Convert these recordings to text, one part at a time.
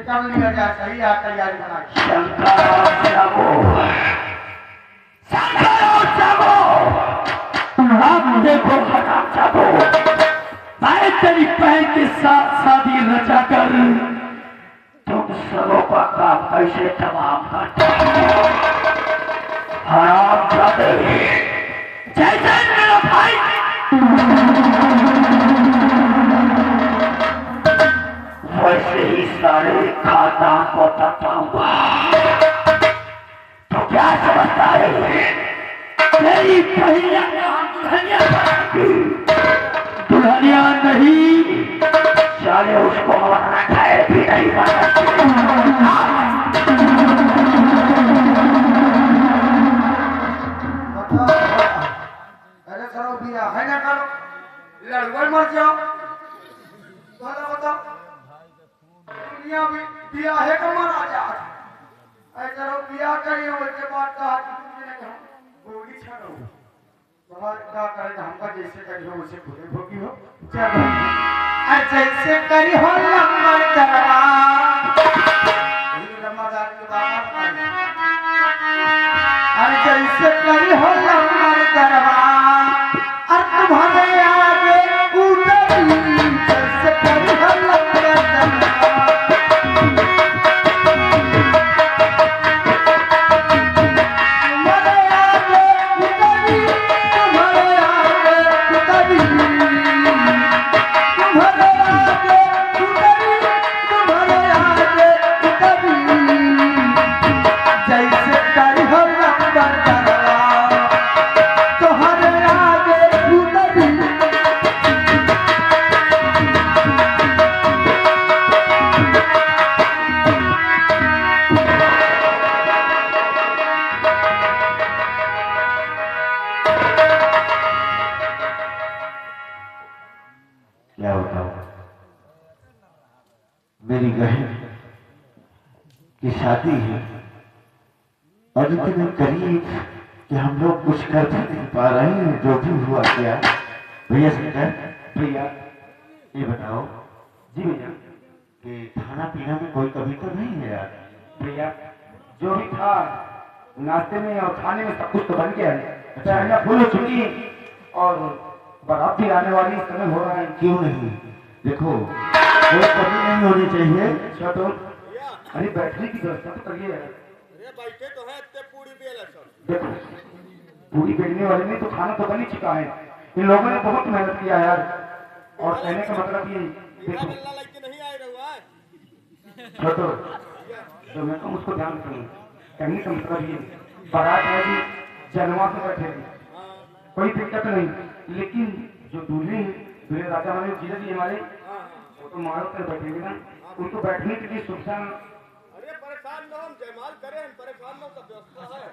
कर लिया जाए। सही है, तैयारी बनाई। आप देखो हरामजादो, मैं तेरी बहन के साथ शादी रचाकर तुम सबों का काम कैसे तमाम करते हरामजादे। जैसे मेरा भाई वैसे ही सारे खानदान को बताऊंगा। तो क्या समझता है मेरी बहनिया दुल्हनिया नहीं, साले उसको मरना खाए भी नहीं मानते। अरे करो बिया है ना, करो लड़गोल मर जाओ। बताओ दुनिया भी बिया है कमर आ जा। अरे करो बिया करिए, उसके बाद कहा गोली छाड़ो। बाहर का करे हमका जैसे करी हो वैसे भूले भोगी हो। चलो जैसे करी हो लंबर दरवा, लंबादार की बात। अरे जैसे करी हो लंबर दरवा, और तुम्हारे आगे उतरी जैसे करी हो लंबर दरवा। क्या बताओ, मेरी बहन की शादी है और इतने करीब कि हम लोग कुछ कर भी नहीं पा रहे हैं। जो भी हुआ क्या भैया शंकर, भैया ये बताओ जी भैया कि खाना पीना में कोई कमी तो नहीं है यार? भैया जो भी था नाश्ते में और खाने में सब कुछ तो बन गया है। अच्छा फूल हो चुकी और बारात भी आने वाली, समय हो रहा है। क्यों नहीं? देखो कोई कमी नहीं होनी चाहिए। अच्छा तो अरे बैठने की व्यवस्था तो करिए यार। बैठे तो है पूरी बेल देखो पूरी बेलने वाले में तो खाना तो बन ही चुका है। इन लोगों ने बहुत मेहनत किया यार। और कहने का मतलब ये देखो नहीं आए रहुआ छोटो तो मैं तो उसको ध्यान रखूँ। कहने का मतलब ये बारात है कि जनवा से बैठेगी, कोई दिक्कत नहीं। लेकिन जो दूल्हे दूल्हे राजा हमारे जीजा जी हमारे वो तो मारो पर बैठेंगे ना, उनको बैठने के लिए सुविधा। अरे परेशान न हम जयमाल करें, हम परेशान न सब व्यवस्था है।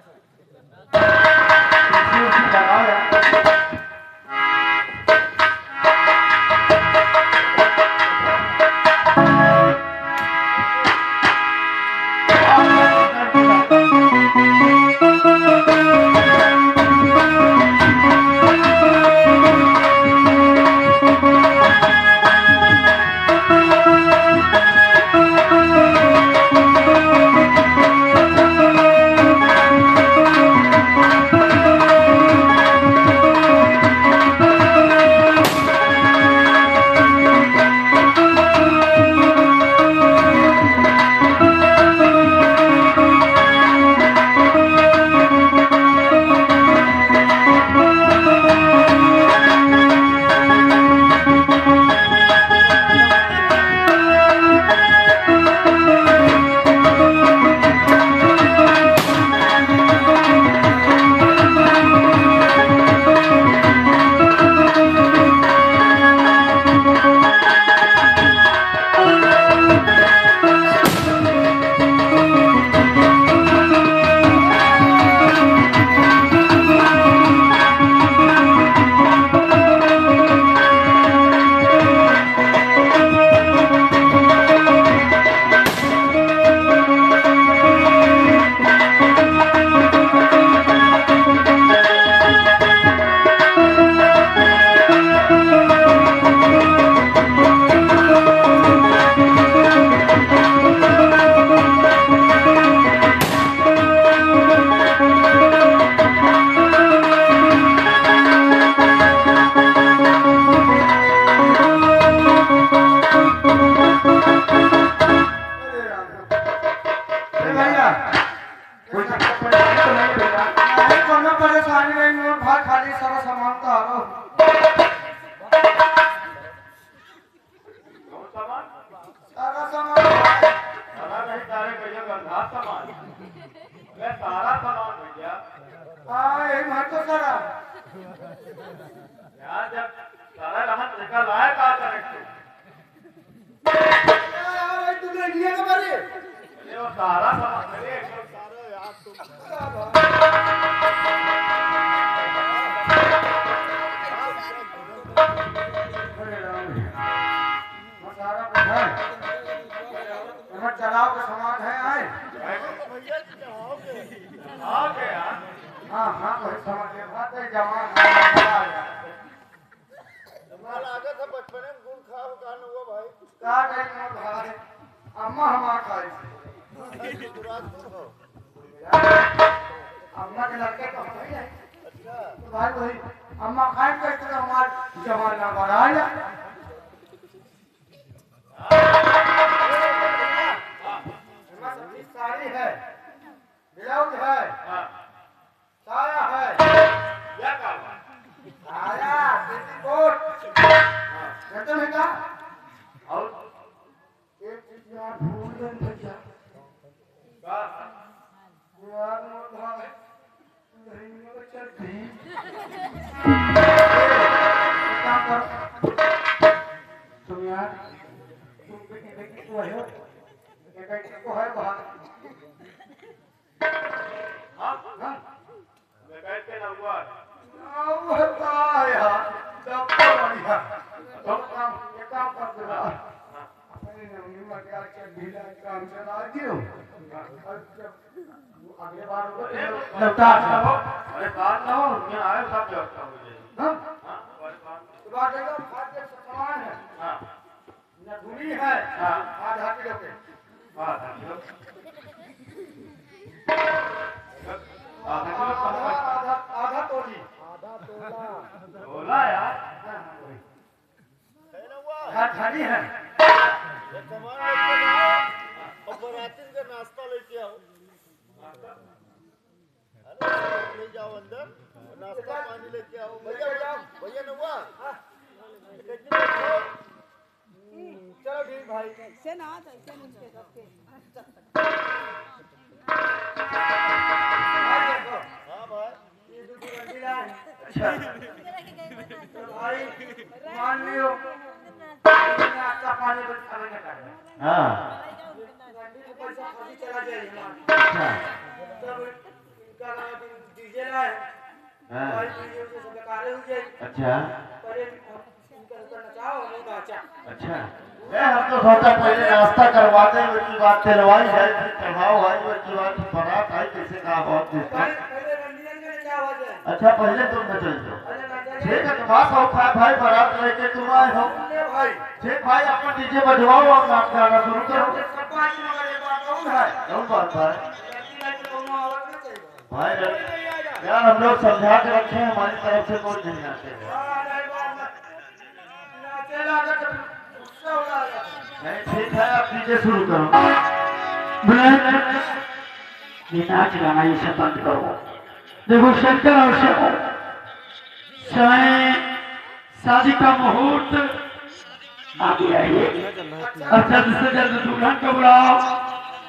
सामान मैं सारा सामान भैया आए मैं तो सारा यार जब सारा रहा निकल आया का करे तुमने लिया का बारे ये वो सारा सामान अरे एकदम सारा यार तुम सारा कुछ है चलाओ का सामान है आए भैया चढ़ाओगे आओगे यार हाँ हाँ वही समझ ले बात है जवान तुम्हारा लागत है बचपन में गुड़ खाओ कान हुआ भाई का कहीं मोर भाई अम्मा हमार खाई अम्मा के लड़के तो हम ही है अच्छा तो भाई वही अम्मा खाए करते तो हमार जमाना बढ़ाया साड़ी है ब्लाउज है साया है क्या काम है साया पेटीकोट कहते हैं क्या और एक चीज यार भूल गए भैया का यार मोर भाई नहीं में चल गई क्या कर तुम यार तुम बेटी को है एक को है बाहर हां हाँ मैं बैठ के ना हुआ यार डॉक्टर बढ़िया तो काम कर दे अपने नवनी में क्या ढीला काम चला दियो अगले बार होगा लगता है अरे बात ना हो मैं आया सब व्यवस्था हो जाएगी हां हां और बात तो बात एकदम खाद्य सामान है हां न धुनी है हाँ। आधा किलो के बात है आधा किलो कम कर आधा तोली बोला यार हाँ, वही। है ना हुआ घड़ी है ये सामान लेके आओ और बराती का नाश्ता लेके आओ अरे ले जाओ अंदर नाश्ता पानी लेके आओ भैया भैया ने हुआ चलो ठीक भाई कैसे ना कैसे मुझके सबके भाई देखो हाँ भाई ये दूध रंगीला है अच्छा तो भाई मान लियो नाश्ता पानी बस खाने का है हाँ गाड़ी को पैसा खाली चला जाएगा अच्छा तब इनका डीजे है हाँ भाई डीजे से सब कारे हो जाए अच्छा पर इनका नचाओ नहीं बाचा अच्छा हम तो सोचा पहले नाश्ता करवाते हैं उसकी बात चलवाई जाए फिर चढ़ाओ आई उसकी बात बारात आई कैसे कहा बहुत पहले रंगीला के क्या आवाज है अच्छा पहले तुम न चल जाओ अरे ना ठीक है तो बात हो खा भाई बारात लेके तुम आए हो भाई ठीक भाई अपना डीजे बजवाओ और नाच गाना शुरू करो सरपंच मगर एक बात कहूं है कौन बात भाई रंगीला के कोनो आवाज नहीं चाहिए भाई यार हम लोग समझा के रखे हैं हमारी तरफ से कोई नहीं आते हैं नहीं ठीक है आप डीजे शुरू करो ये नाच गाना ये सब बंद करो। देखो शंकर और शिव समय शादी का मुहूर्त आगे आइए और जल्द से जल्द दुल्हन को बुलाओ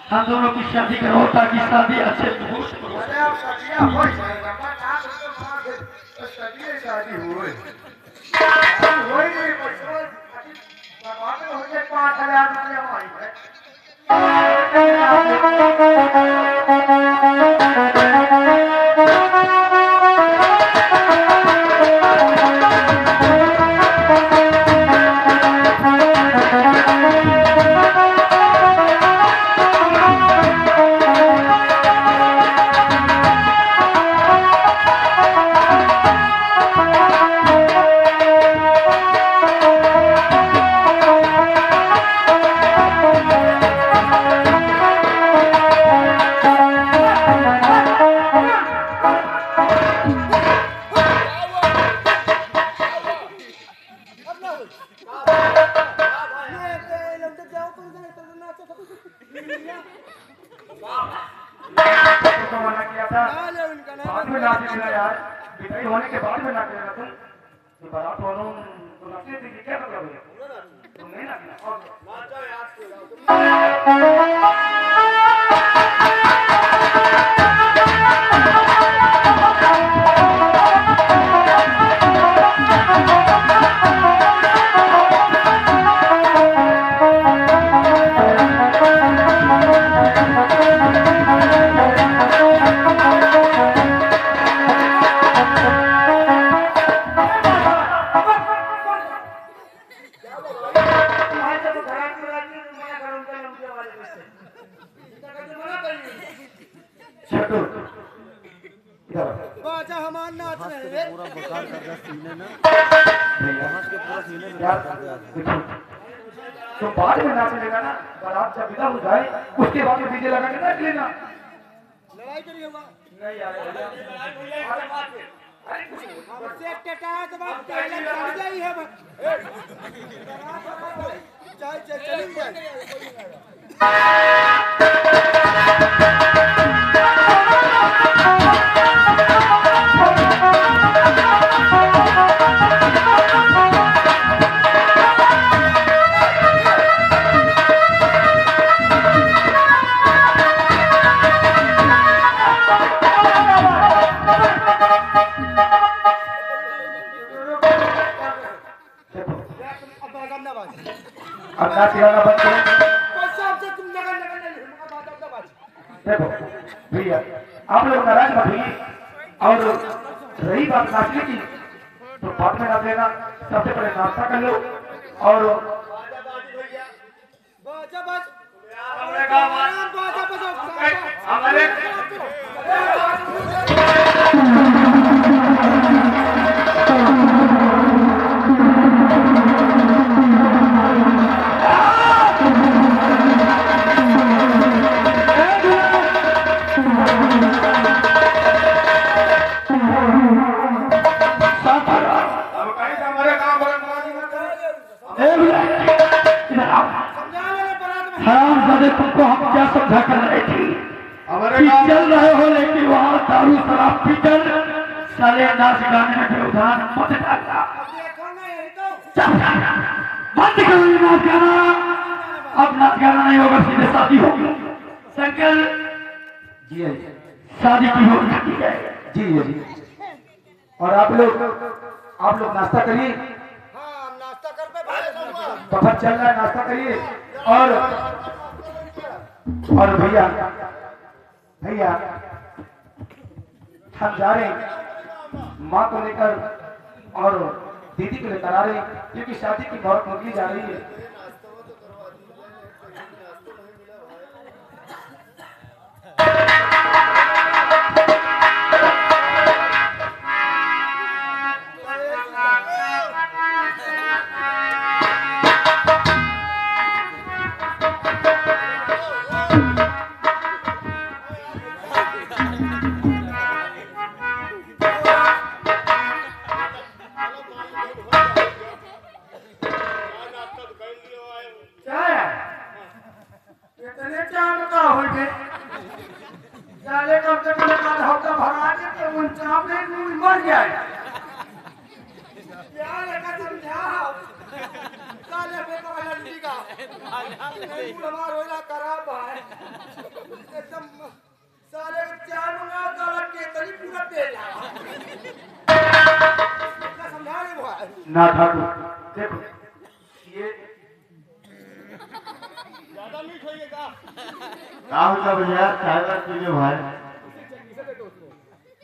हम दोनों की शादी करो ताकि शादी अच्छे मुहूर्त में हो। होने के बाद में ना करेगा तुम बारात वालों को नाचने दीजिए क्या कर रहे हो तुम नहीं नाचना नाचा याद से छोटू इधर बाजा हमार नाच रहे हैं यार देखो तो बाद में नाच लेगा ना बारात जब विदा हो जाए उसके बाद में डीजे लगा के नाच लेना लड़ाई करिए होगा नहीं यार हमसे टटा तो बात पहले चढ़ जाई है चाहे चली जाए अब नाच गाना बंद करो तुम नगर नगर नहीं बाजा बाज देखो भैया आप लोग नाराज मत होइए और रही बात नाचने की तो बाद में नाच लेना सबसे पहले नाश्ता कर लो और बाजा बाज हमारे गाँव बाजा बजाओ हमारे तुमको हम क्या समझा कर रहे थे हमारे कि चल रहे हो लेकिन वहाँ दारू शराब पीकर साले नाच गाने में व्यवधान मत डालना बंद करो ये नाच गाना अब नाच गाना नहीं होगा सीधे शादी होगी शंकर जी है शादी की हो जाती है जी है जी और आप लोग नाश्ता करिए हां नाश्ता कर पे भाई रहूंगा पता चल रहा है नाश्ता करिए और भैया हम जा रहे हैं माँ को लेकर और दीदी को लेकर आ रहे हैं क्योंकि शादी की बहुत मुर्गी जा रही है इतने चांद का हो गए साले कब तक निकाल हफ्ता भरा के तो उन चाप ने मर गया क्या लगा समझाओ साले पे तो लंडी का नहीं हमार होला खराब है एकदम साले चार मंगा साला के तली पूरा दे जा समझा रे भाई ना ठाकुर देखो ये ज्यादा मीठ होइएगा काम का भैया चाय पीजिए भाई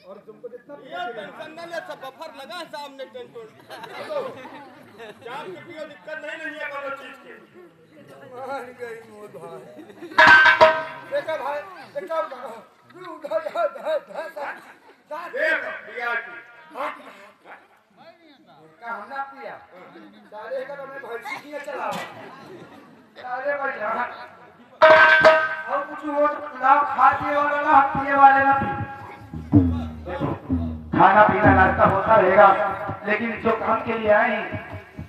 और तुमको जितना ये टेंशन ना ले सब बफर लगा सामने टेंशन जान के पियो दिक्कत नहीं है कोनो चीज की मान गई मोद भाई देखा भाई देखा तू देख बिया की का हमने पिया साले का तो मैं भैंसी किए चलावा साले भाई और कुछ हो तो ना खाते वाला ना पिए वाले ना पी देखो खाना पीना नाश्ता होता रहेगा लेकिन जो काम के लिए आए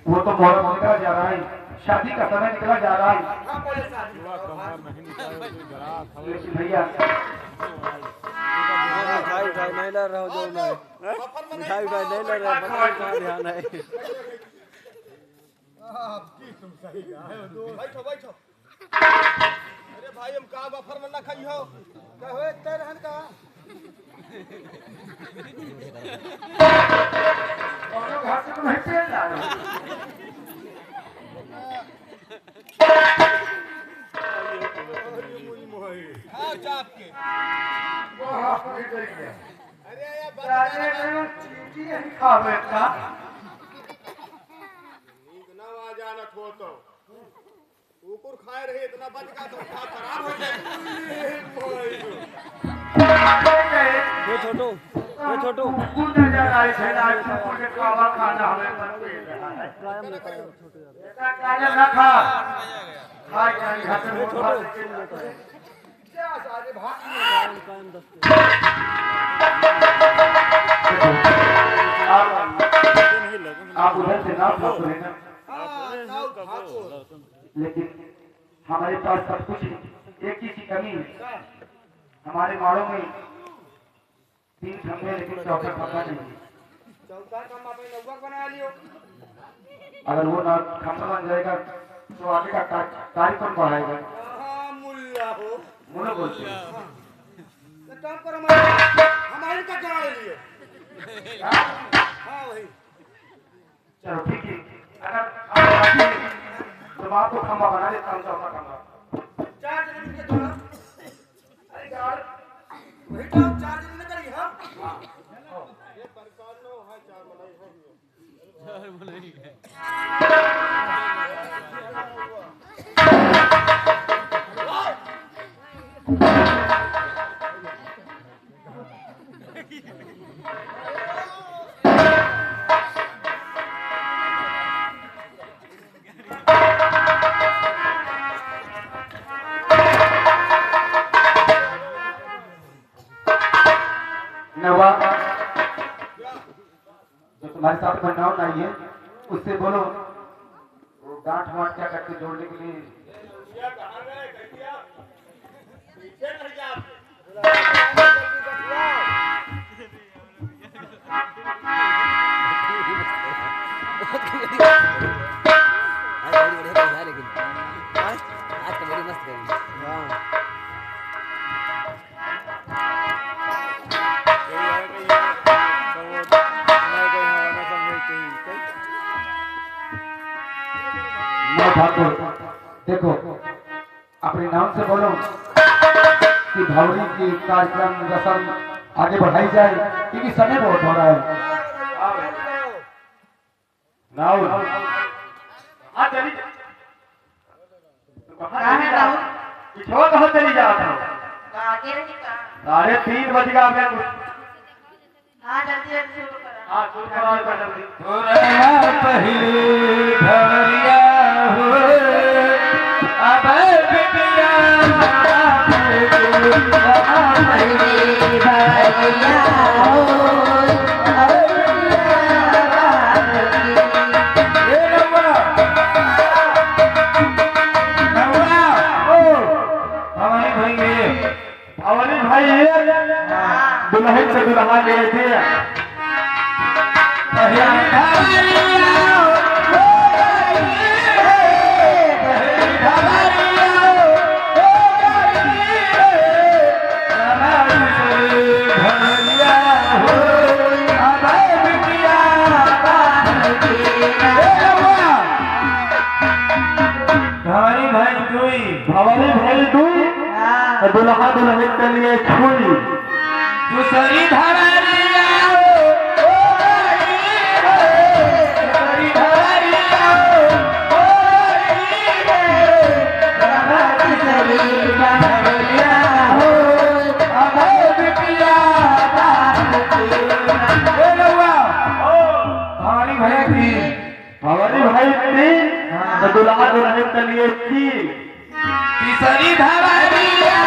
वो तो बहुत निकला जा रहा है शादी का समय निकला जा रहा है हां बोले शादी लेकिन भैया मिठाई नहीं ला रहा हो जो मैं मिठाई नहीं ला रहा बता कहाँ ध्यान है तुम सही बैठो बैठो अरे भाई हम का बफर में ना खाई हो कहो इतना रहन का और घर से तो नहीं पेल ला हां चाप के वो हाथ में डर गया अरे यार साले ने चींटी नहीं खावे का ना आ जाना थो तो कुकुर खाए रहे इतना बच का तो खराब हो जाए छोटू कुकुर नजर आए थे ना कुकुर के खावा खाना हमें पर दे रहा है बेटा काजल ना खा खाए जानी घर से मोट भात क्या सारे भात आप उधर से ना ठाकुर है ना, हां नाउ ठाकुर लेकिन हमारे पास सब कुछ है। एक चीज की कमी है, हमारे माड़ों में 3 खंभे लेकिन चौथा खंभा नहीं है। चौथा काम आपने नौका बना लियो अगर वो ना खंभा बन जाएगा तो आगे का कार्य कौन बढ़ाएगा? हां मुल्ला हो मुनो बोलते हैं। तो काम करो हमारे का करा लियो हां वही चलो ठीक है, अगर आप राजी हैं, तो मैं आपको खंभा बना देता हूँ, चौथा खंभा। 4 जन के थोड़ा अरे यार वही तो 4 जन ने करी हां ये प्रकार नो है 4 बनाई है नवा जो तुम्हारे साथ बनाओ ना ये उससे बोलो वो गांठ वाट क्या करके जोड़ने के लिए। भैया कहां गए भैया पीछे नहीं जा आज कमेडी मस्त करी हां मैं ठाकुर देखो अपने नाम से बोलो कि भावरी की कार्यक्रम रस्म आगे बढ़ाई जाए क्योंकि समय बहुत हो रहा है। राहुल हाँ चली कहाँ चली जा रहा था? अरे 3 बज गया मैं हाँ जल्दी जल्दी शुरू करो हाँ शुरू करा जल्दी। पहली भवरिया हो अब बिटिया भवानी भाई दुल्हन से दुल्हा गए थे। भवानी भाई दुई दुल्हा दुल्हन के लिए छुई दूसरी धवरिया भवानी भाई तीन दुल्हा दुल्हन के लिए तीन तीसरी धवरिया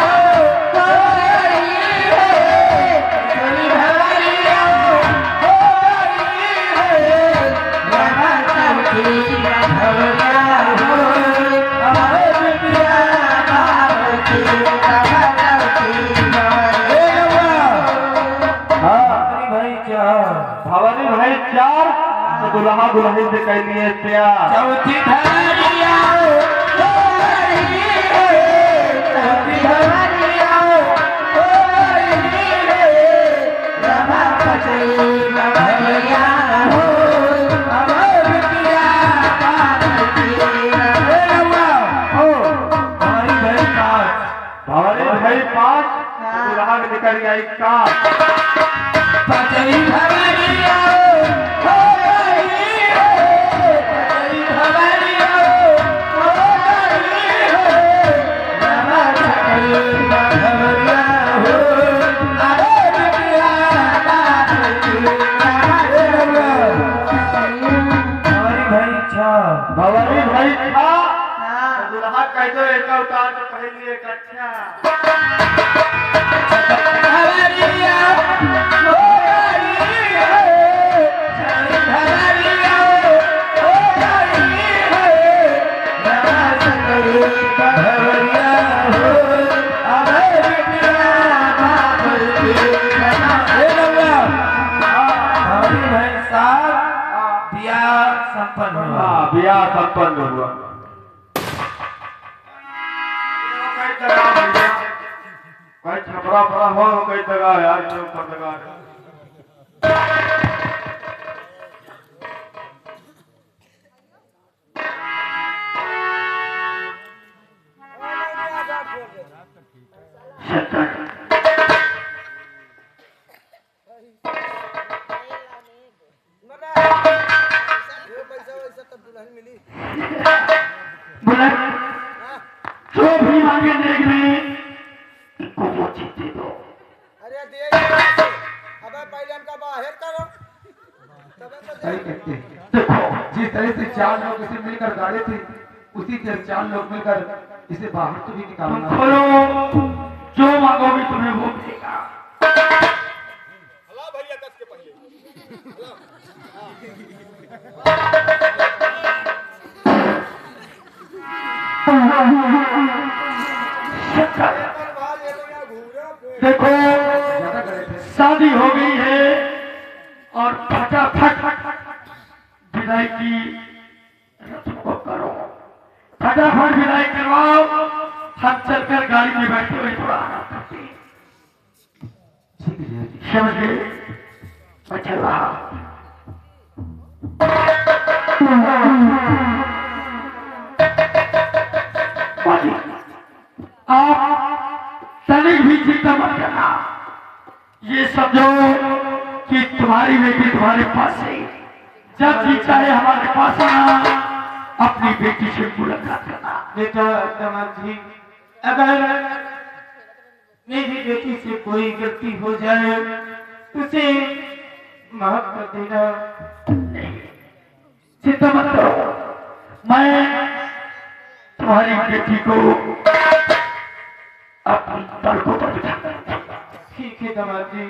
भवानी भाई 4 दुल्हा दुल्हन से कह लिए प्यार। चौथी धवरिया भवानी भाई 5 दुल्हा निकल गया 4 पांचवी धवरिया कह दो एक अवतार तो पहली एक अच्छा हरिया हो गई है हरिया हो गई है राज करो हरिया हो अबे बिटिया बाबल के बना ए लगा हरी भाई साहब ब्याह संपन्न हुआ ब्याह संपन्न हुआ। भाई छपरा पड़ा हो कई जगह यार जो ऊपर जगह बोला जो भी मांगे देख में इनको वो चीज दे दो। अरे दे अबे पहले हमका बाहर करो सही कहते हैं। देखो जिस तरह से 4 लोग इसे मिलकर गाड़े थे उसी तरह 4 लोग मिलकर इसे बाहर तो भी तुम निकालना। खोलो जो मांगोगे तुम्हें वो मिलेगा। हला भैया कस के पहले देखो ज्यादा गए थे। शादी हो गई है और फटाफट विदाई की रस्म को करो। फटाफट विदाई करवाओ। हम चलकर गाड़ी में बैठे हुए थोड़ा आराम करते हैं। समझ गए? मैं चल रहा आप तनिक भी चिंता मत करना। ये समझो कि तुम्हारी बेटी तुम्हारे पास है। जब जी चाहे हमारे पास आना, अपनी बेटी से मुलाकात करना। बेटा दामाद जी अगर मेरी बेटी से कोई गलती हो जाए उसे माफ कर देना। चिंता मत करो, मैं तुम्हारी बेटी को अपनी पलकों पर बिठा कर ठीक है दामाद जी।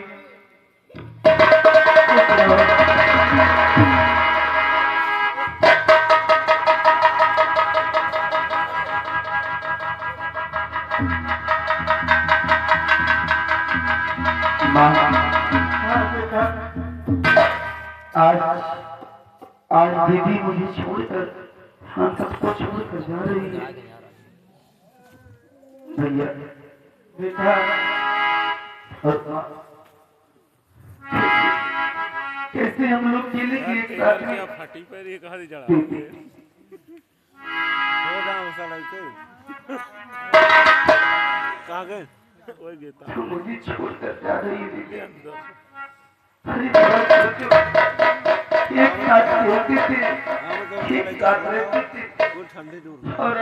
आज दीदी मुझे छोड़कर हम सबको छोड़कर जा रही है। भैया बेटा कैसे हम लोग खेलेंगे एक साथ में? फाटी पर ये कहां से चढ़ा दीदी, हो रहा साला के कहां गए ओए गेता तुम मुझे छोड़कर जा रही है दीदी। अंदर अरे जरा सोचो, एक साथ खेलते थे, एक साथ रहते थे, वो ठंडे दूर और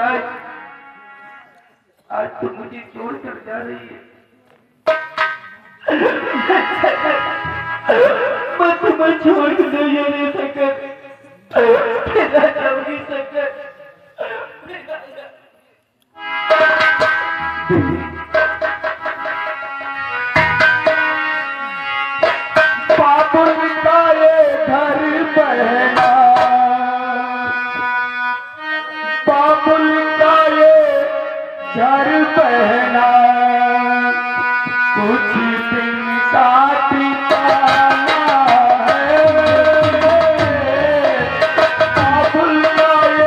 आज तुम मुझे छोड़कर जा रही है। मैं तुम्हें छोड़ के नहीं जा सकता। फिर जाऊंगी सकता। बाबुल का ये घर बहना, बाबुल का ये घर बहना, कुछ दिन का ठिकाना है। बाबुल का ये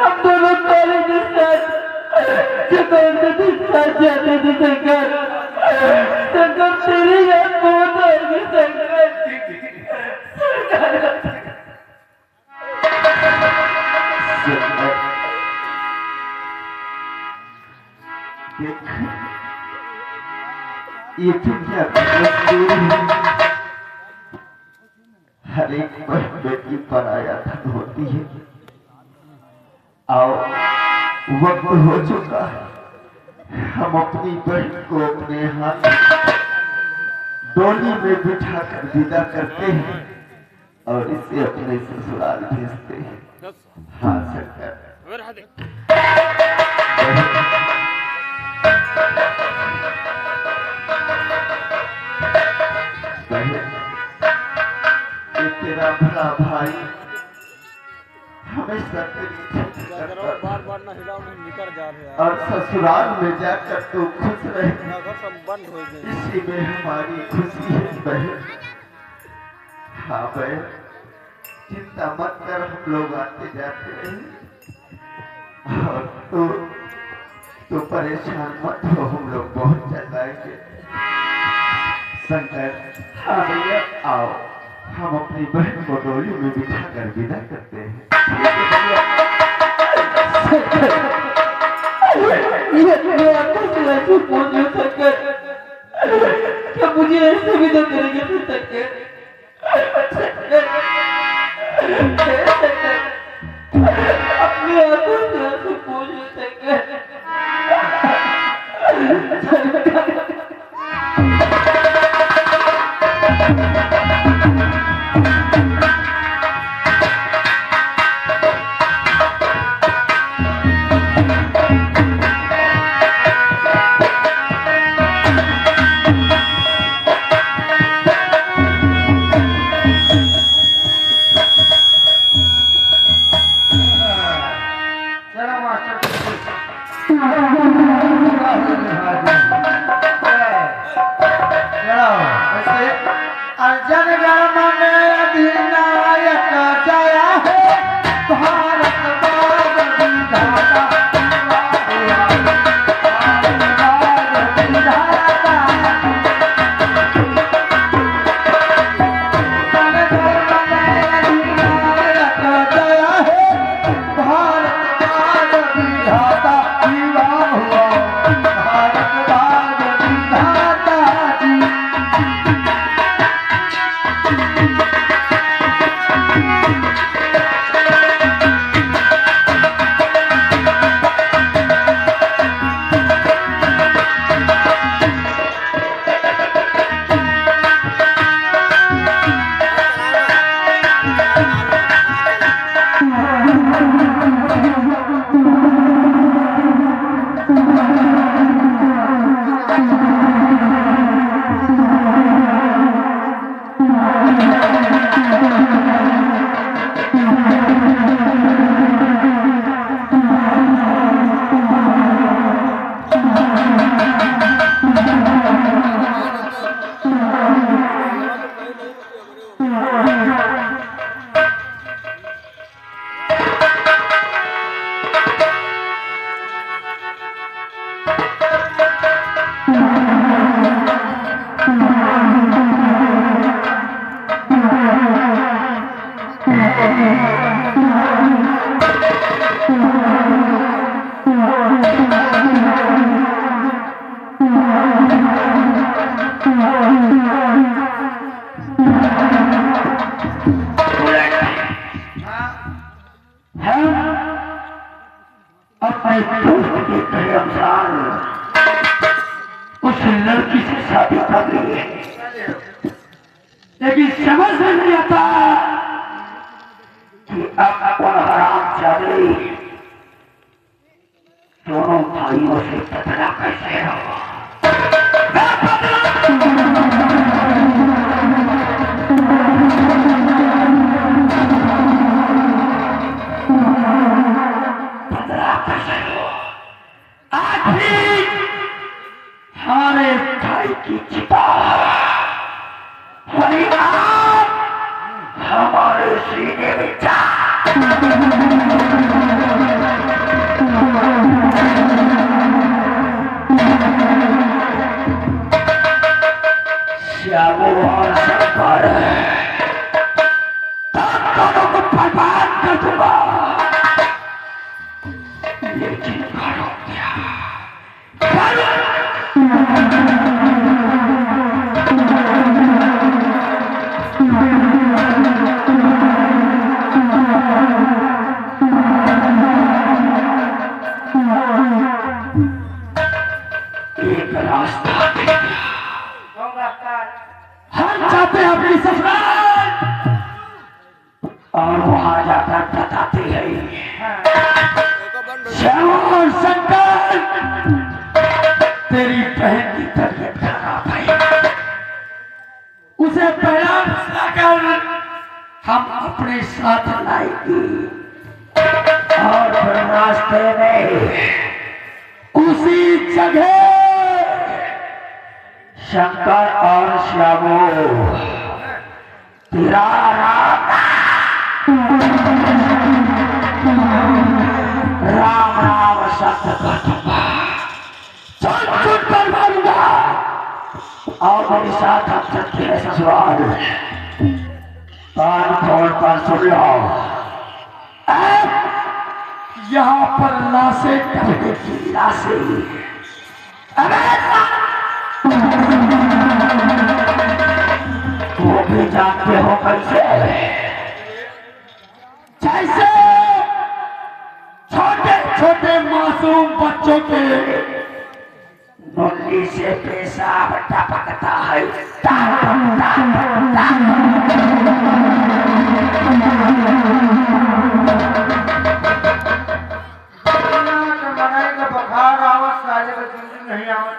हम दोनों कॉलेज के साथ जब साथ जाते थे शंकर। शंकर तेरी याद बहुत आएगी शंकर। देख ये दुनिया मजबूरी है। हर एक बेटी पर आया धन होती है। आओ वक्त हो चुका है, हम अपनी बहन को अपने हाथ डोली में बिठा कर विदा करते हैं और इसे अपने ससुराल भेजते हैं। हाँ सरकार। तेरा भला भाई हमेशा तेरी बार ना हिलाओ नहीं निकल जा रहे हैं और ससुराल में जाकर तू खुश रहे, घर सब बंद हो गए। इसी में हमारी खुशी है बहन। हाँ बहन चिंता मत कर, हम लोग आते जाते रहे और तू परेशान मत हो, हम लोग बहुत जल्द आएंगे। शंकर हाँ भैया आओ हम अपनी बहन को डोली में बिठा कर विदा करते हैं। क्या मुझे ऐसे विदा करेंगे शंकर? अपनी आंखों से आंसू पोंछ लो शंकर। अर्जन गण में अधिनायक जया है भारत बाग विधाता अपने दोस्त के कहे अनुसार उस लड़की से शादी कर ली है, लेकिन समझ में नहीं आता कि अब कौन हरामजादे दोनों भाइयों से बदला कैसे हो। हमारे भाई की चिता फरियाद हमारे सीने में जा श्याम शंकर, तेरी बहन की तबीयत खराब है, उसे पहला कर हम अपने साथ लाएंगे और फिर रास्ते में उसी जगह शंकर और श्यामो तेरा राम राम शब्द करूंगा, चल चुट कर मारूंगा और मेरे साथ हम चलते हैं ससुराल। कान खोल कर सुन लो, यहाँ पर लाशें टपने की लाशें, वो भी जानते हो कैसे, जैसे छोटे छोटे मासूम बच्चों के नली से पेशाब टपकता है, बुखार आवत साले को जल्दी नहीं आवत,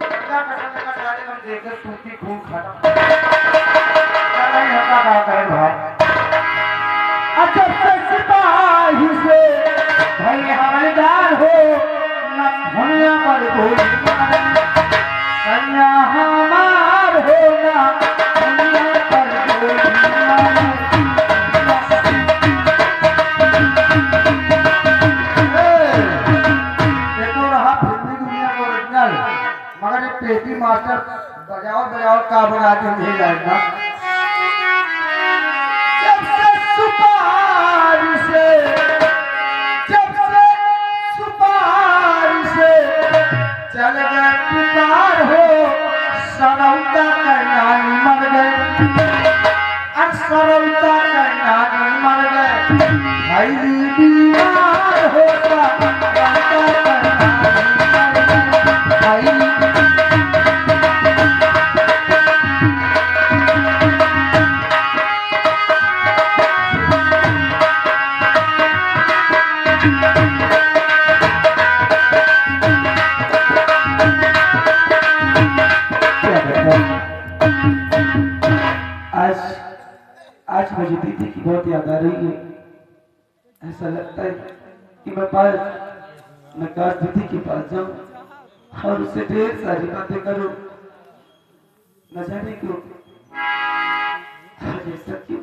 साले को देखे सूती खून खाता नहीं होता, क्या करे भाई। अजब से सिपाही से भाई हवलदार हो न दुनिया पर कोई कन्या हमार हो न दुनिया पर कोई। देखो रहा फिल्मी दुनिया का ओरिजिनल, मगर ये पेटी मास्टर बजाओ बजाओ का बना के नहीं लाएगा। जब से सुपारी से चल गए पुकार हो, सरौता करनानी मर गए, सरौता करनानी मर गए, भाई बीमार होता आज मुझे दीदी की बहुत याद आ रही है। ऐसा लगता है कि मैं काश दीदी के पास जाऊं और उससे ढेर सारी बातें करूं, न जाने क्यों ऐसा क्यों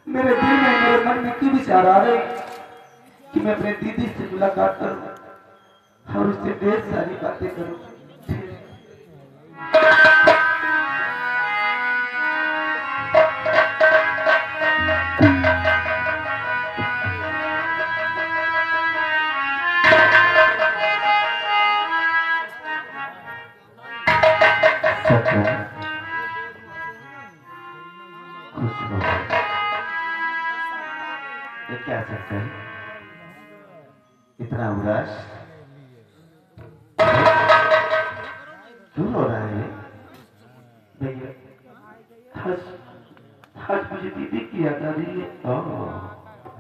मेरे दिल में, मेरे मन में क्यों विचार आ रहे कि मैं अपने दीदी से मुलाकात करूं और उससे ढेर सारी बातें करूं। क्या सकते हैं इतना उदास क्यों हो रहा है भैया? आज मुझे दीदी की याद आ रही है।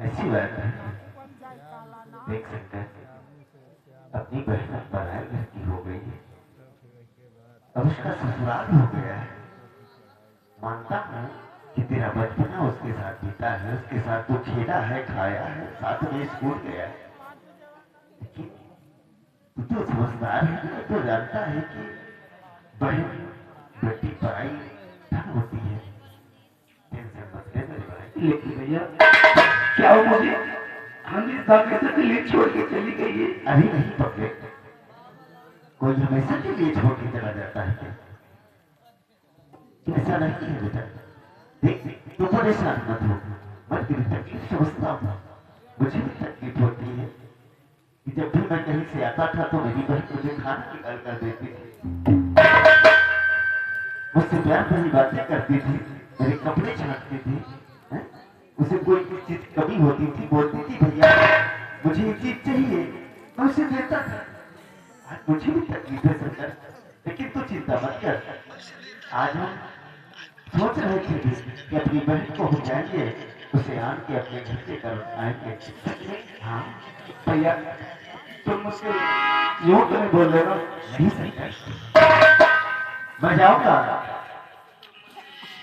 ऐसी बात है, देख सकते हैं अपनी बहन पराए घर की हो गई है, अब उसका ससुराल हो गया है। मानता हूँ कि तेरा बचपना उसके साथ बीता है, उसके साथ तो खेला है, खाया है, साथ में स्कूल गया है, लेकिन तू तो समझदार है, तो जानता है कि बहन बेटी पराई धन होती है। टेंशन मत ले मेरे भाई। लेकिन भैया क्या वो मुझे हमेशा के लिए छोड़ के चली गई है? अभी नहीं पकड़े, कोई हमेशा के लिए छोड़ के चला जाता है क्या? ऐसा नहीं है बेटा, देख तू परेशान मत हो, मैं तेरी तकलीफ समझता हूँ। मुझे भी तकलीफ होती है कि जब भी मैं कहीं से आता था तो मेरी बहन मुझे खाना निकाल कर देती थी, मुझसे प्यार भरी बातें करती थी, मेरे कपड़े छांटती थी, उसे कोई चीज कमी होती थी बोलती थी भैया मुझे ये चीज चाहिए, मैं उसे देता था। आज मुझे भी तकलीफ है सरकार, लेकिन तू चिंता मत कर। आज हम सोच रहे थे कि अपनी बहन को हम जाएंगे उसे आन के अपने घर से कर आएंगे। हाँ भैया तुम मुझसे यूं तो नहीं बोल रहे ना? नहीं सकता, मैं जाऊंगा,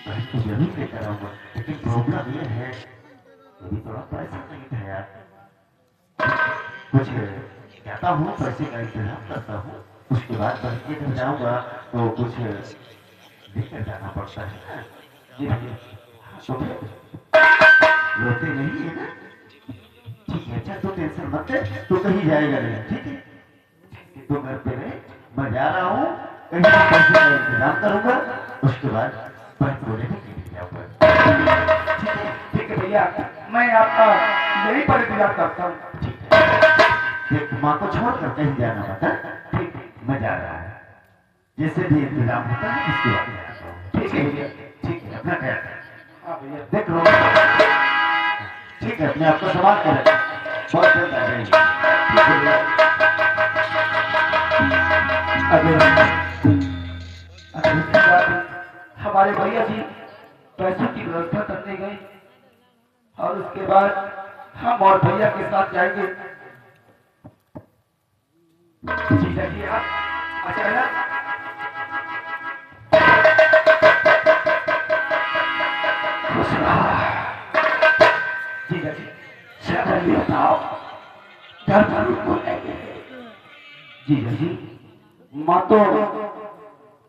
बहन को जरूर लेकर आऊंगा, लेकिन प्रॉब्लम ये है अभी थोड़ा पैसा नहीं था यार। कुछ कहता हूँ, पैसे का इंतजाम करता हूँ, उसके बाद बहन के घर जाऊंगा तो कुछ लेकर जाना पड़ता है ना। जी भैया, तो रोते नहीं है ना? ठीक है, अच्छा तो टेंशन मत ले, तू कहीं जाएगा नहीं, ठीक है? तो घर पे रहे, मैं जा रहा हूँ, कहीं से पैसे का इंतजाम करूंगा, उसके बाद बहन को लेकर के लिए जाऊंगा। ठीक है भैया, मैं आपका यही पर इंतजार करता हूँ। ठीक है, देख माँ को छोड़कर कहीं जाना मत, हाँ? ठीक है, मैं जा रहा हूँ, जैसे भी इंतजाम होता है इसके बाद जाता हूँ। ठीक है भैया, ठीक है, अपना ख्याल रख। हाँ भैया, देख लो, ठीक है, अपने आप को संभाल कर रख, बहुत जल्द आ जाएंगे। ठीक है भैया। अगर इसके बाद हमारे भैया जी पैसों की व्यवस्था करने गए और उसके बाद हम और भैया के साथ जाएंगे। जीजा जी आप अचानक जीजा जी सर ये बताओ घर पर रुको लेंगे। जीजा जी माँ तो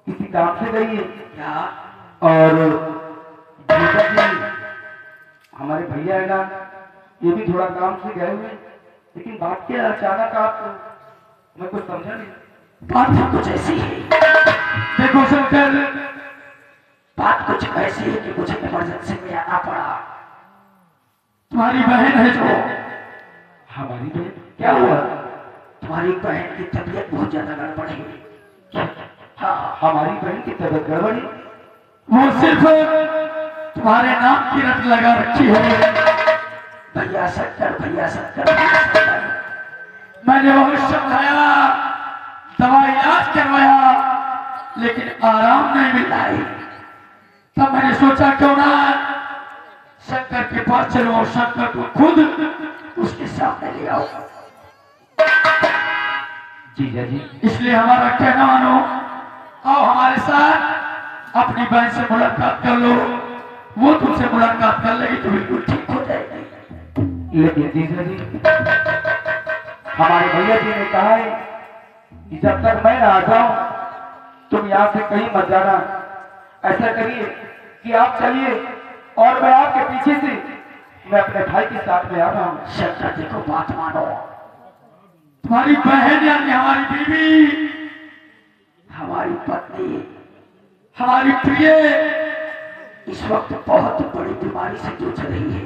किसी काम से गई है क्या? और जीजा जी हमारे भैया है ना, ये भी थोड़ा काम से गए हुए, लेकिन बात क्या अचानक आप, मैं कुछ समझा नहीं। बात तो कुछ ऐसी है, देखो शंकर, बात कुछ ऐसी है कि मुझे इमरजेंसी में आना पड़ा। तुम्हारी बहन है जो, हमारी बहन क्या हुआ? तुम्हारी बहन की तबीयत बहुत ज्यादा गड़बड़ है। हाँ, हमारी बहन की तबीयत गड़बड़ है, वो सिर्फ तुम्हारे नाम की रट लगा रखी है। भैया शंकर, भैया शंकर, भैया शंकर। मैंने बहुत समझाया, दवा इलाज करवाया, लेकिन आराम नहीं मिल रहा है। तब मैंने सोचा क्यों ना शंकर के पास चलो और शंकर को खुद उसके सामने ले आओ। जीजा जी, इसलिए हमारा कहना मानो, आओ हमारे साथ, अपनी बहन से मुलाकात कर लो, वो तुमसे मुलाकात कर लेगी तो बिल्कुल ठीक हो जाएगी। लेकिन जीजा जी, हमारे भैया जी ने कहा है कि जब तक मैं ना आ जाऊं तुम यहाँ से कहीं मत जाना। ऐसा करिए कि आप चलिए और मैं आपके पीछे से मैं अपने भाई के साथ में आ रहा हूँ। शंकर जी को बात मानो, तुम्हारी बहन यानी हमारी बीवी, हमारी पत्नी, हमारी प्रिय इस वक्त बहुत बड़ी बीमारी से जूझ रही है।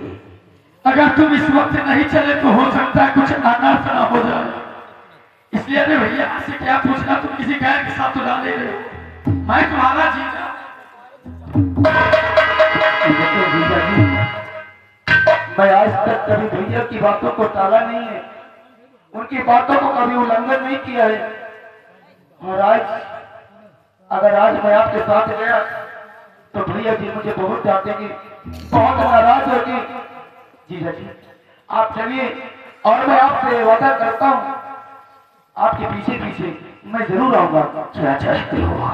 अगर तुम इस वक्त नहीं चले तो हो सकता है कुछ अनर्थ ना हो जाए। इसलिए अरे भैया से क्या पूछना, तुम किसी गैर के साथ तो डाले रहे हो, मैं तुम्हारा जीजा। जीजा जी, मैं आज तक कभी भैया की बातों को टाला नहीं है, उनकी बातों को कभी उल्लंघन नहीं किया है। और आज अगर आज मैं आपके साथ गया तो भैया जी मुझे बहुत डांटेंगे, बहुत नाराज होगी। जीजा जी आप चलिए और मैं आपसे वादा करता हूँ आपके पीछे पीछे मैं जरूर आऊंगा। क्या चाहते हो?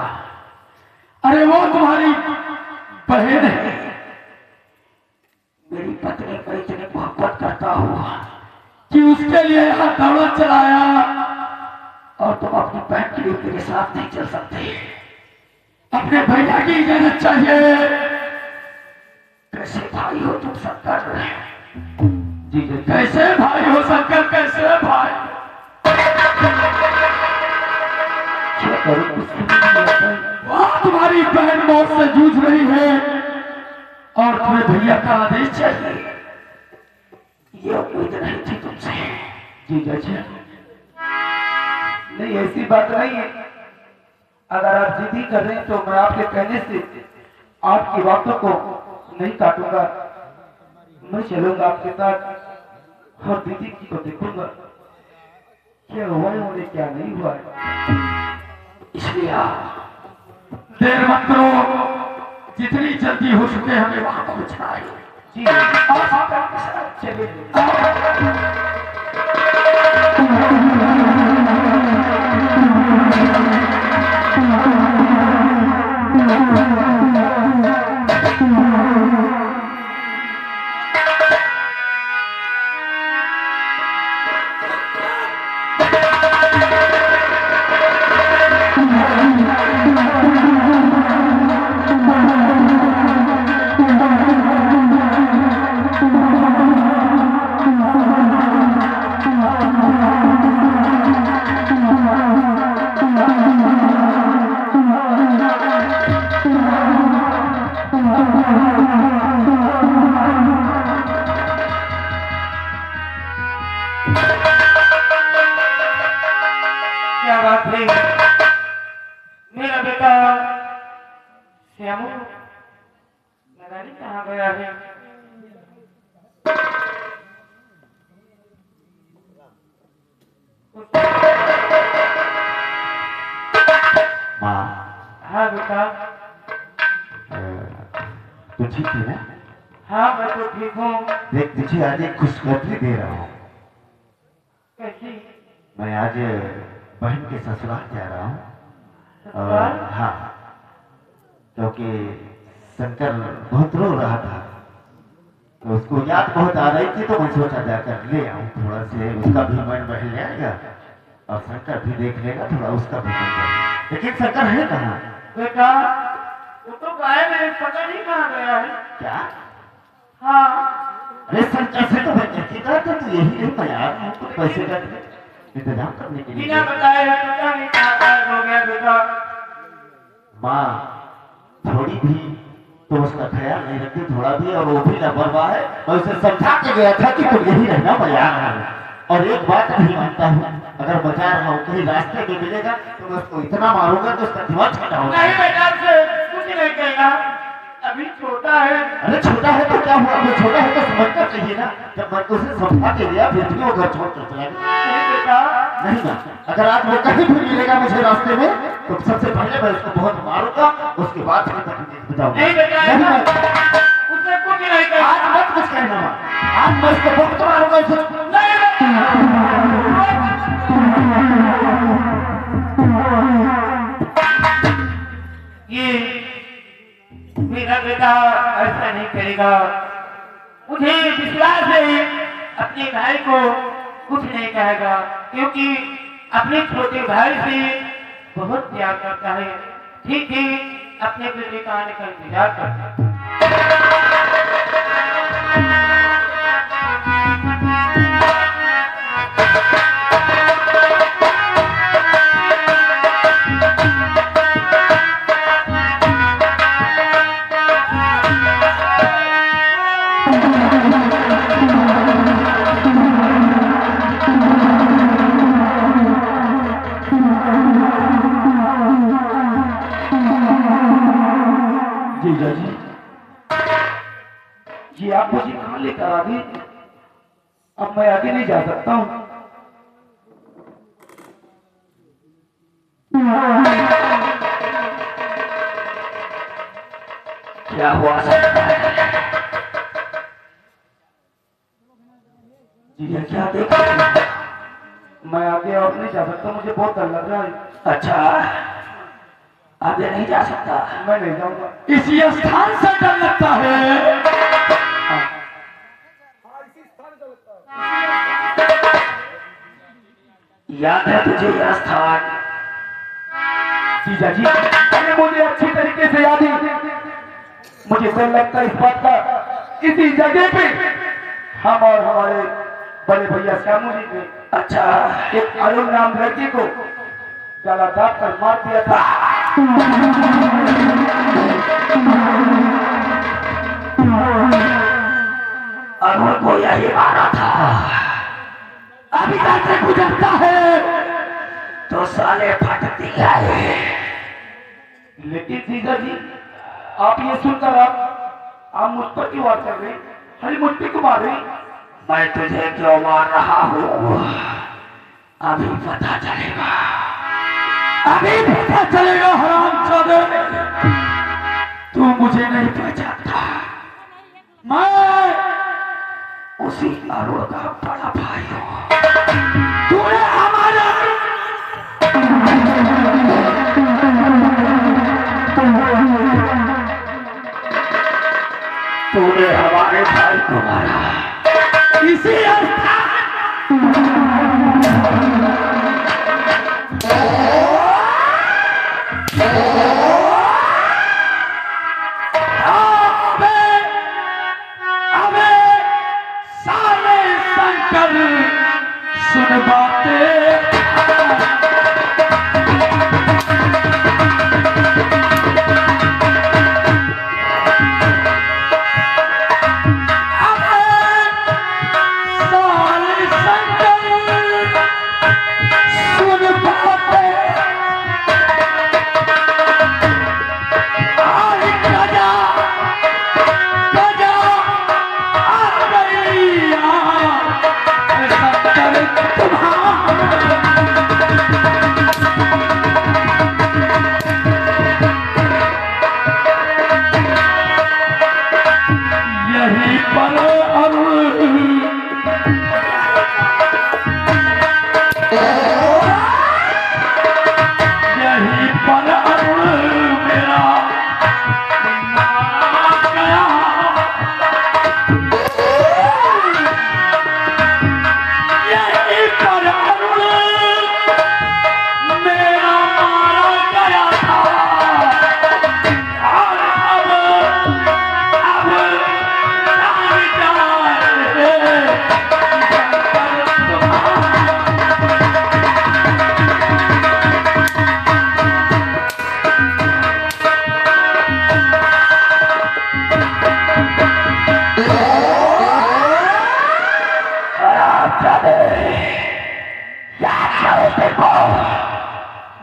अरे वो तुम्हारी बहन है, मेरी पत्नी को इतनी मोहब्बत करता हूँ कि उसके लिए यहाँ दौलत चलाया और तुम अपनी बहन के लिए मेरे साथ नहीं चल सकते। अपने भैया की इजाजत चाहिए। कैसे भाई हो तुम शंकर? जी जी, कैसे भाई हो शंकर, कैसे भाई? क्या करूं? वहां तुम्हारी बहन मौत से जूझ रही है और तुम्हें भैया का आदेश चाहिए। ये उम्मीद नहीं थी तुमसे। जीजा जी नहीं, ऐसी बात नहीं है। अगर आप जिद ही कर रहे हैं तो मैं आपके कहने से आपकी बातों को नहीं काटूंगा। मैं चलूंगा आपके साथ और दीदी की को देखूंगा क्या हुआ है और क्या नहीं हुआ है। इसलिए आप देर मत करो, जितनी जल्दी हो सके हमें वहां पहुंचना है। जी आप आपके साथ चलिए। क्या बात है मेरा बेटा श्यामू लगा नहीं कहाँ गया है? माँ हाँ बेटा। तू ठीक है ना? हाँ मैं तो ठीक हूँ। देख तुझे आज एक खुशखबरी दे रहा हूँ। कैसी? मैं आज बहन के ससुराल जा रहा हूँ। ससुराल? हाँ, क्योंकि शंकर बहुत रो रहा था तो उसको याद बहुत आ रही थी, तो मैं सोचा जाकर ले आऊँ, थोड़ा से उसका भी मन बहल जाएगा और शंकर भी देख लेगा, थोड़ा उसका भी मन बहल। लेकिन शंकर है कहाँ? बेटा वो तो गायब है, पता नहीं कहाँ गया है। क्या? हाँ अरे शंकर से तो मैं कहती था तो तू यही नहीं, मैं आ रहा हूँ कुछ पैसे का इंतजाम करने के लिए। बिना बताए पता नहीं कहाँ गायब हो गया बेटा। माँ थोड़ी भी तो उसका ख्याल नहीं रखती, थोड़ा भी, और वो भी लापरवाह है। मैं उसे समझा के गया था कि तुम यही रहना, मैं आ रहा हूँ। और एक बात नहीं मानता हूँ, अगर बचा रहा हूँ कहीं रास्ते में मिलेगा तो मैं उसको इतना मारूंगा तो उसका दिमाग छटा होगा। नहीं बेटा उसे कुछ नहीं कहेगा, अभी छोटा है। अरे छोटा है तो क्या हुआ? वो छोटा है तो समझना चाहिए ना। जब मैं उसे समझा के गया फिर भी वो घर छोड़ कर चला गया। नहीं बेटा नहीं ना, अगर आज वो कहीं भी मिलेगा मुझे रास्ते में तो सबसे पहले मैं उसको बहुत मारूंगा, उसके बाद फिर तकलीफ बताऊंगा। नहीं बेटा नहीं मैं उसने कुछ नहीं कहा। आज मत कुछ कहना माँ, आज मैं उसको बहुत मारूंगा उसे। ये मेरा बेटा ऐसा नहीं करेगा, मुझे विश्वास है अपने भाई को कुछ नहीं कहेगा, क्योंकि अपने छोटे भाई से बहुत प्यार करता है। ठीक है अपने बेटे का आने का इंतजार करता है। जीजा जी, ये आप मुझे कहाँ लेकर आ गए? अब मैं आगे नहीं जा सकता हूँ। क्या हुआ? जीजा क्या देख रहे हैं? मैं आगे और नहीं जा सकता, मुझे बहुत डर लग रहा है। अच्छा आगे नहीं जा सकता? मैं नहीं जाऊंगा। इसी स्थान से डर लगता है। याद है तुझे यह स्थान? जीजा जी अरे मुझे अच्छी तरीके से याद है। मुझे डर लगता है इस बात का, इसी जगह पे हम और हमारे बड़े भैया श्यामू जी ने अच्छा एक अरुण नाम लड़की को गला दाब कर मार दिया था। अरुण को यही मारा था। अभी तक से गुजरता है तो साले फटती है। लेकिन जीजा जी आप ये सुनकर आप मुझ पर क्यों वार कर रहे? हरी मुझ पर क्यों मार रही? मैं तुझे क्यों मार रहा हूँ अभी पता चलेगा, अभी पता चलेगा हरामजादे। तू मुझे नहीं पहचानता, मैं उसी अरुण का बड़ा भाई हूँ। तूने हमारा तूने हमारे भाई को मारा इसी साले शंकर सुन बातें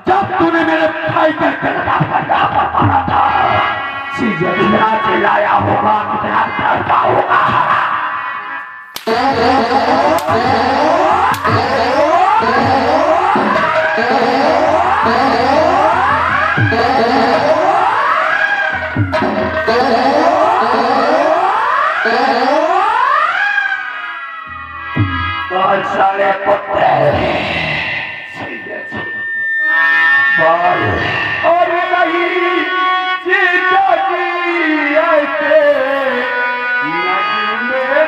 जब तूने मेरे भाई का खिलाफ मारा था कितना चिल्लाया होगा, कितना डरता होगा। बहुत सारे पुत्र और नहीं जीजा जी ऐसे नहीं में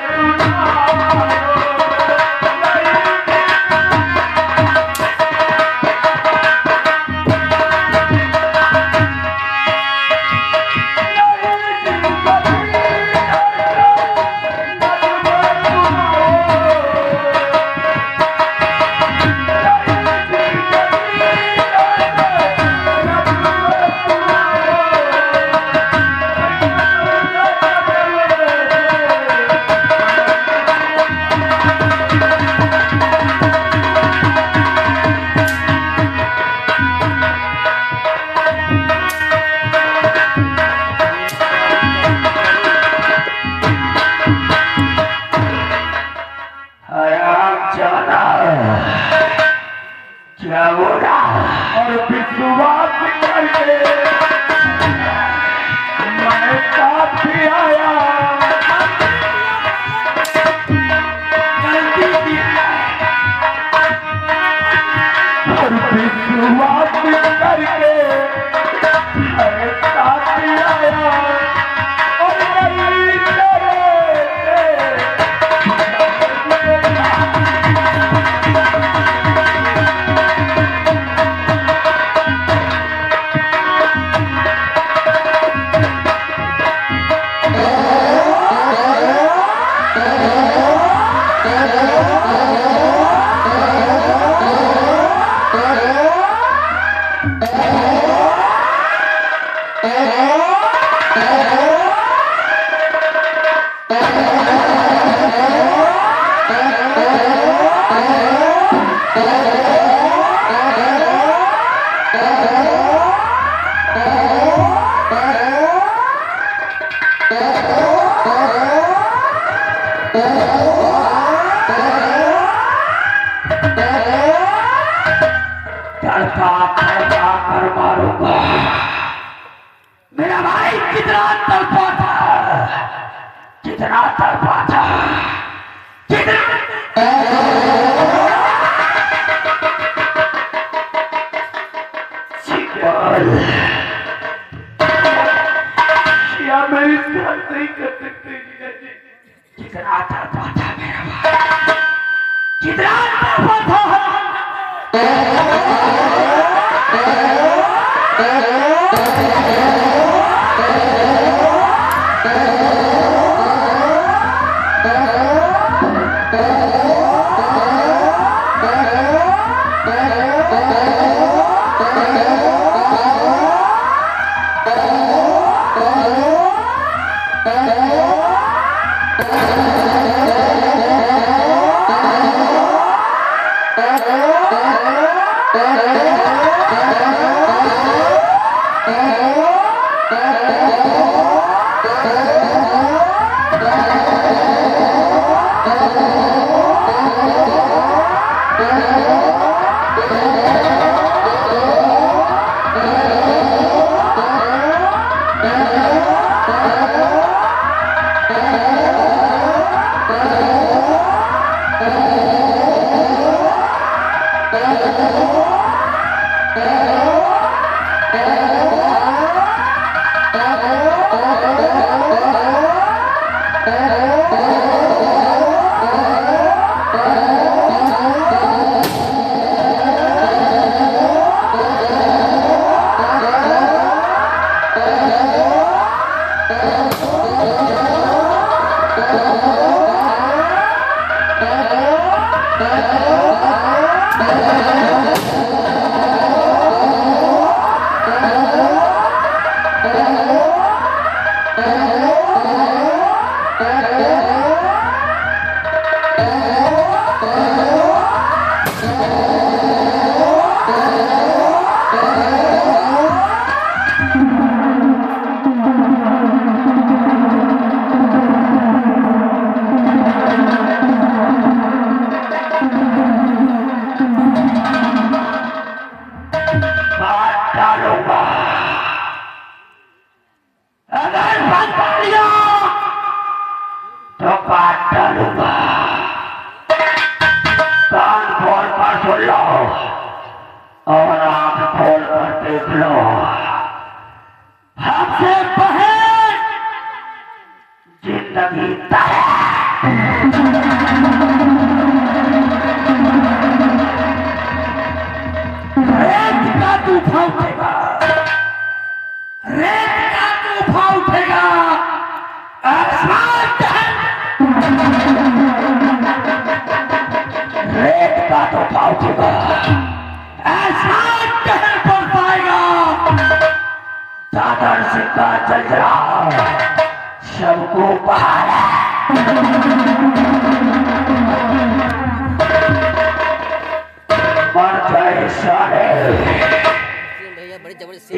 और विश्वास करके मैं साथ आया और विश्वास करके मैं साथ आया और नहीं तेरे तड़पा कर मारूंगा। मेरा भाई कितना तड़पा था, कितना कितना तड़पा था, या मैं इस तरह नहीं कर सकती। कितना तड़पा था मेरा भाई, कितना तड़पा था।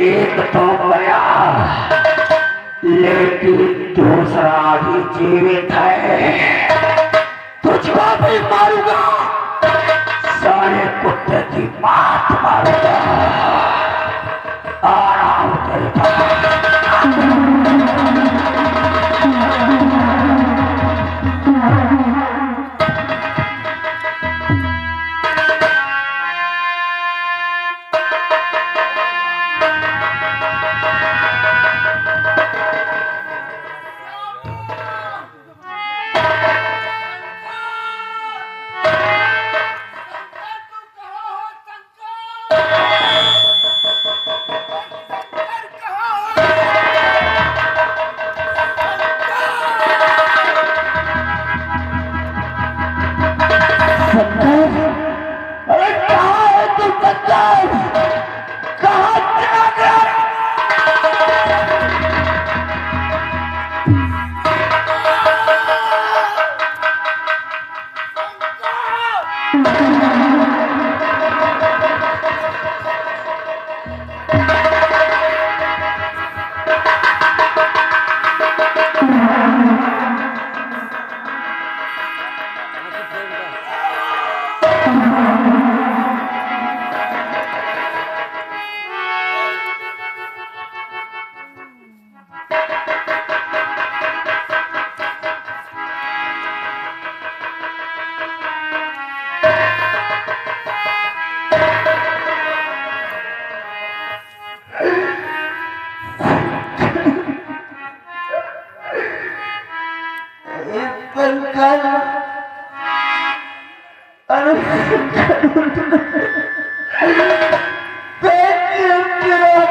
एक तो गया लेकिन दूसरा भी जीवित है। तुझको भी मारूंगा, सारे कुत्ते की मात मारूंगा। आ रहा हूं तेरे पास। Thank you, dear.